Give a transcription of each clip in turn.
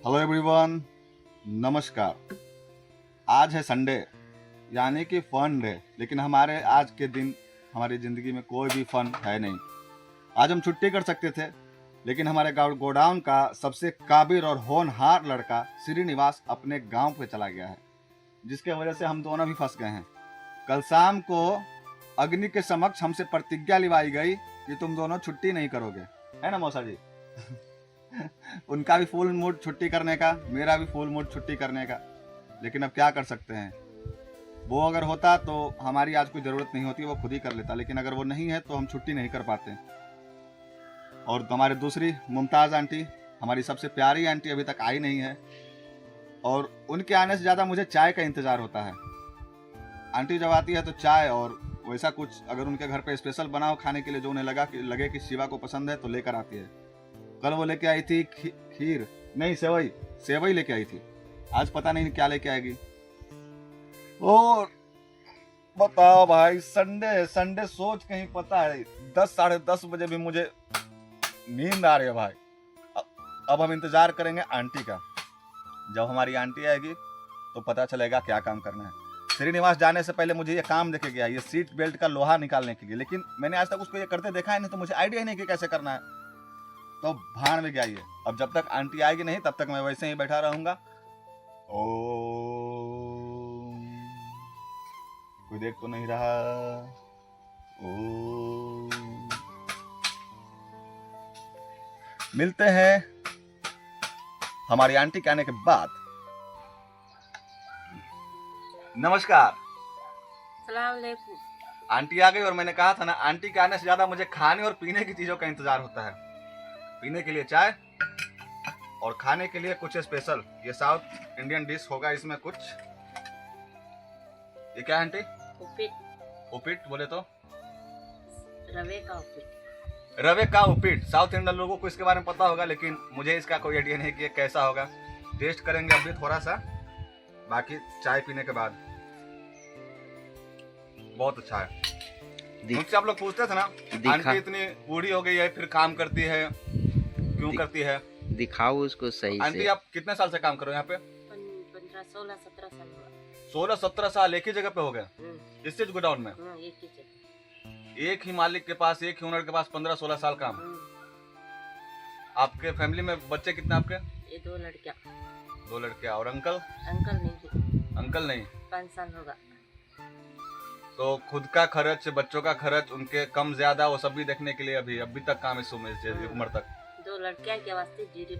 Hello everyone, नमस्कार। आज है संडे, यानी कि फन डे। लेकिन हमारे आज के दिन हमारी ज़िंदगी में कोई भी फन है नहीं। आज हम छुट्टी कर सकते थे, लेकिन हमारे गाँव गोडाउन का सबसे काबिल और होनहार लड़का श्रीनिवास अपने गांव पे चला गया है, जिसके वजह से हम दोनों भी फंस गए हैं। कल शाम को अग्नि के समक्ष हमसे प्रतिज्ञा लिवाई गई कि तुम दोनों छुट्टी नहीं करोगे, है ना मौसा जी? उनका भी फुल मूड छुट्टी करने का, मेरा भी फुल मूड छुट्टी करने का। लेकिन अब क्या कर सकते हैं। वो अगर होता तो हमारी आज कोई ज़रूरत नहीं होती, वो खुद ही कर लेता। लेकिन अगर वो नहीं है तो हम छुट्टी नहीं कर पाते। और हमारी दूसरी मुमताज़ आंटी, हमारी सबसे प्यारी आंटी अभी तक आई नहीं है, और उनके आने से ज़्यादा मुझे चाय का इंतज़ार होता है। आंटी जब आती है तो चाय और वैसा कुछ अगर उनके घर पे स्पेशल बनाओ खाने के लिए, जो उन्हें लगे कि शिवा को पसंद है, तो लेकर आती है। कल वो लेके आई थी खीर, नहीं सेवई लेके आई थी। आज पता नहीं क्या लेके आएगी। और बताओ भाई, संडे संडे सोच कहीं पता है 10 साढ़े 10 बजे भी मुझे नींद आ रही है भाई। अब हम इंतजार करेंगे आंटी का। जब हमारी आंटी आएगी तो पता चलेगा क्या काम करना है। श्रीनिवास जाने से पहले मुझे ये काम देके गया, ये सीट बेल्ट का लोहा निकालने के लिए। लेकिन मैंने आज तक उसको ये करते देखा है नहीं, तो मुझे आइडिया ही नहीं कि कैसे करना है। तो भाड़ में गया ये। अब जब तक आंटी आएगी नहीं, तब तक मैं वैसे ही बैठा रहूंगा। ओ, कोई देख तो नहीं रहा। ओ, मिलते हैं हमारी आंटी के आने के बाद। नमस्कार। सलाम अलैकुम। आंटी आ गई, और मैंने कहा था ना, आंटी के आने से ज्यादा मुझे खाने और पीने की चीजों का इंतजार होता है। पीने के लिए चाय और खाने के लिए कुछ स्पेशल। ये साउथ इंडियन डिश होगा। इसमें कुछ, ये क्या है आंटी? उपीट। उपीट बोले तो? रवे का उपीट। रवे का उपीट। साउथ इंडियन लोगों को इसके बारे में पता होगा, लेकिन मुझे इसका कोई आइडिया नहीं कि ये कैसा होगा। टेस्ट करेंगे अभी थोड़ा सा, बाकी चाय पीने के बाद। बहुत अच्छा है। मुझसे आप लोग पूछते थे ना, आंटी इतनी बूढ़ी हो गई है फिर काम करती है, क्यों करती है? दिखाओ उसको सही आंटी से। आप कितने साल से काम कर रहे हो यहाँ पे? 15 16 17 साल हुआ। 16-17 साल एक ही जगह पे हो गए? इस चीज गोडाउन में एक ही जगह, एक ही मालिक के पास, एक ही ओनर के पास 15-16 साल काम। आपके फैमिली में बच्चे कितने आपके? ये 2 लड़कियां। 2 लड़कियां। और अंकल? अंकल नहीं 5 साल होगा। तो खुद का खर्च, बच्चों का खर्च, उनके कम ज्यादा वो सब भी देखने के लिए अभी तक काम इस उम्र तक। 2 लड़कियां के वास्ते जीरी।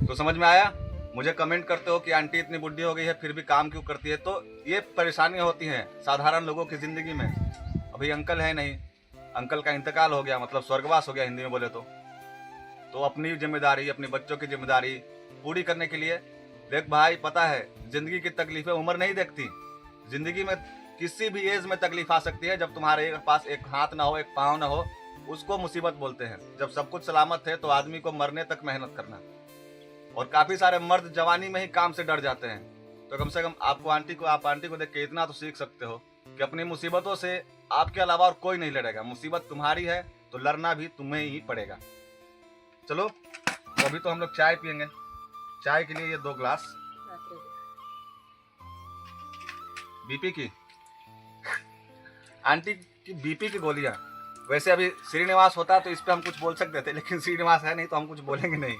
तो समझ में आया? मुझे कमेंट करते हो कि आंटी इतनी बुढ़ी हो गई है फिर भी काम क्यों करती है। तो ये परेशानियां होती हैं साधारण लोगों की जिंदगी में। अभी अंकल है नहीं, अंकल का इंतकाल हो गया, मतलब स्वर्गवास हो गया हिंदी में बोले तो अपनी जिम्मेदारी, अपने बच्चों की जिम्मेदारी पूरी करने के लिए। देख भाई, पता है जिंदगी की तकलीफें उम्र नहीं देखती। जिंदगी में किसी भी एज में तकलीफ आ सकती है। जब तुम्हारे पास एक हाथ ना हो, एक पाँव ना हो, उसको मुसीबत बोलते हैं। जब सब कुछ सलामत है तो आदमी को मरने तक मेहनत करना। और काफी सारे मर्द जवानी में ही काम से डर जाते हैं। तो कम से कम आप आंटी को देख के इतना तो सीख सकते हो कि अपनी मुसीबतों से आपके अलावा और कोई नहीं लड़ेगा। मुसीबत तुम्हारी है तो लड़ना भी तुम्हें ही पड़ेगा। चलो, तो अभी तो हम लोग चाय पियेंगे। चाय के लिए ये 2 ग्लास बीपी की, आंटी की बीपी की गोलियां। वैसे अभी श्रीनिवास होता तो इस पे हम कुछ बोल सकते थे, लेकिन श्रीनिवास है नहीं तो हम कुछ बोलेंगे नहीं।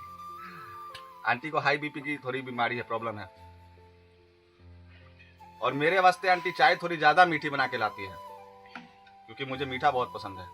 आंटी को हाई बीपी की थोड़ी बीमारी है, प्रॉब्लम है। और मेरे वास्ते आंटी चाय थोड़ी ज्यादा मीठी बना के लाती है, क्योंकि मुझे मीठा बहुत पसंद है।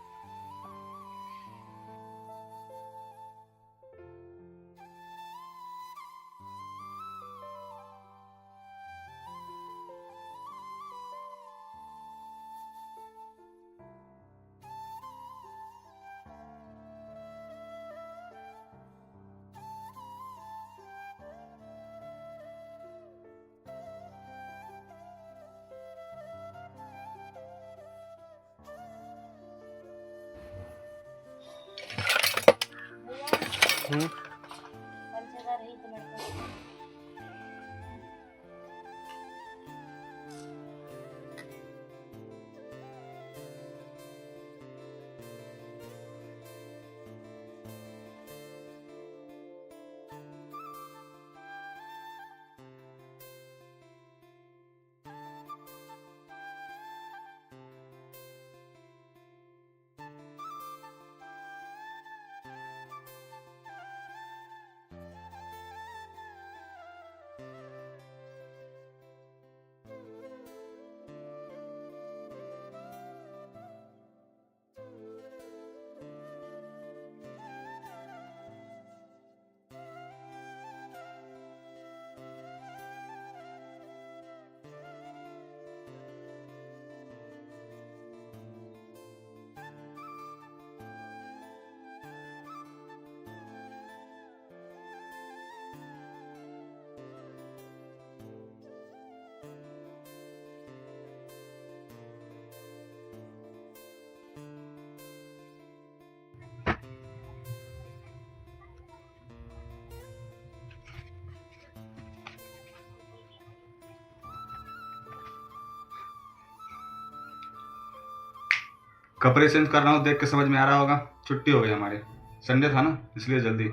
कपड़े चेंज कर रहा हूँ, देख के समझ में आ रहा होगा। छुट्टी हो गई हमारी, संडे था ना, इसलिए जल्दी।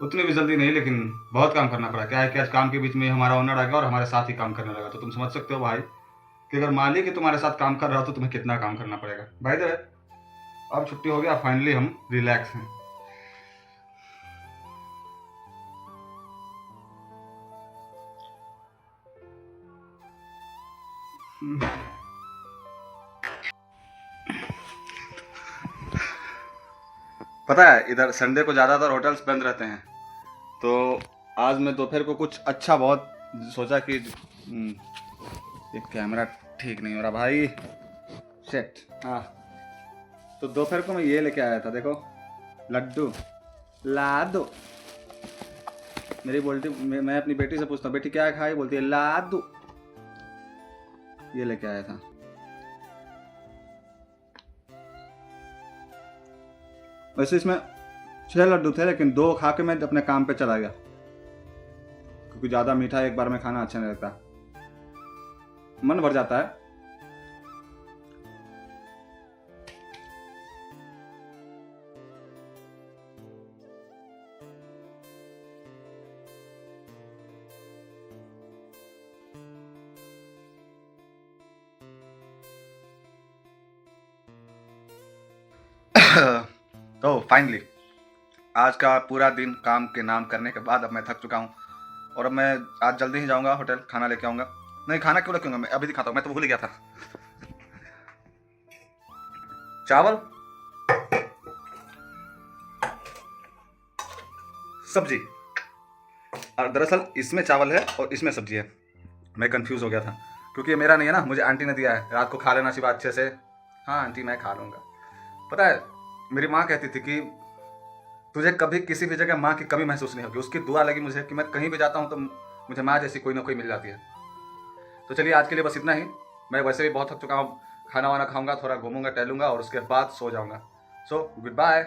उतनी भी जल्दी नहीं, लेकिन बहुत काम करना पड़ा। क्या है कि आज काम के बीच में हमारा ओनर आ गया और हमारे साथ ही काम करने लगा। तो तुम समझ सकते हो भाई कि अगर मालिक ही तुम्हारे साथ काम कर रहा हो तो तुम्हें कितना काम करना पड़ेगा। भाई तो अब छुट्टी हो गया, फाइनली हम रिलैक्स हैं। पता है इधर संडे को ज़्यादातर होटल्स बंद रहते हैं, तो आज मैं दोपहर को कुछ अच्छा बहुत सोचा कि ये कैमरा ठीक नहीं हो रहा भाई, सेट। हाँ, तो दोपहर को मैं ये लेके आया था, देखो लड्डू लाडू। मेरी बोलती, मैं अपनी बेटी से पूछता हूँ बेटी क्या खाई, बोलती है लाडू। ये लेके आया था। वैसे इसमें 6 लड्डू थे, लेकिन 2 खा के मैं अपने काम पे चला गया, क्योंकि ज़्यादा मीठा एक बार में खाना अच्छा नहीं लगता, मन भर जाता है। तो फाइनली आज का पूरा दिन काम के नाम करने के बाद अब मैं थक चुका हूँ, और अब मैं आज जल्दी ही जाऊँगा होटल, खाना लेके आऊँगा। नहीं, खाना क्यों लेके आऊँगा, मैं अभी दिखाता हूँ, मैं तो भूल ही गया था। चावल, सब्जी, और दरअसल इसमें चावल है और इसमें सब्जी है। मैं कंफ्यूज हो गया था, क्योंकि ये मेरा नहीं है ना, मुझे आंटी ने दिया है। रात को खा लेना शिवा अच्छे से। हाँ आंटी, मैं खा लूँगा। पता है मेरी माँ कहती थी कि तुझे कभी किसी भी जगह माँ की कमी महसूस नहीं होगी। उसकी दुआ लगी मुझे कि मैं कहीं भी जाता हूँ तो मुझे माँ जैसी कोई ना कोई मिल जाती है। तो चलिए आज के लिए बस इतना ही। मैं वैसे भी बहुत थक चुका हूँ, खाना वाना खाऊंगा, थोड़ा घूमूंगा टहलूंगा और उसके बाद सो जाऊंगा। So good bye.